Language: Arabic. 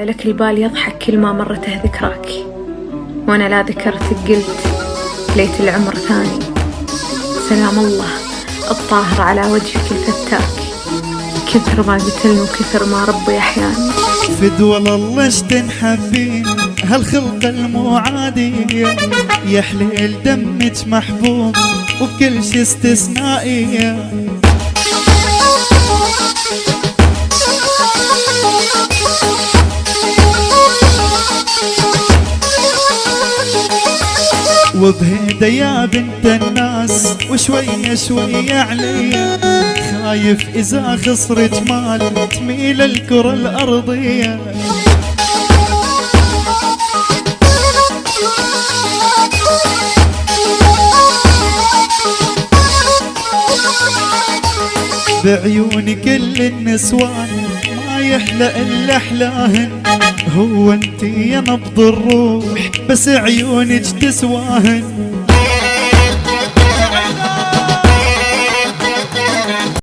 لك البال يضحك كل ما مرته ذكراك، وأنا لا ذكرتك قلت ليت العمر ثاني. سلام الله الطاهر على وجهك الفتاك، كثر ما قتلني وكثر ما ربي أحياني. فدوى الله اشتنحبين هالخلق المعادية، يا حليل دمك محبوب وبكل شي استثنائية. وبهيدا يا بنت الناس وشوية شوية عليا، خايف إذا خسر جمال تميل الكرة الأرضية. بعيوني كل النسوان ما يحلى إلا أحلاهن، هو انتي يا نبض الروح بس عيونك تسواهن.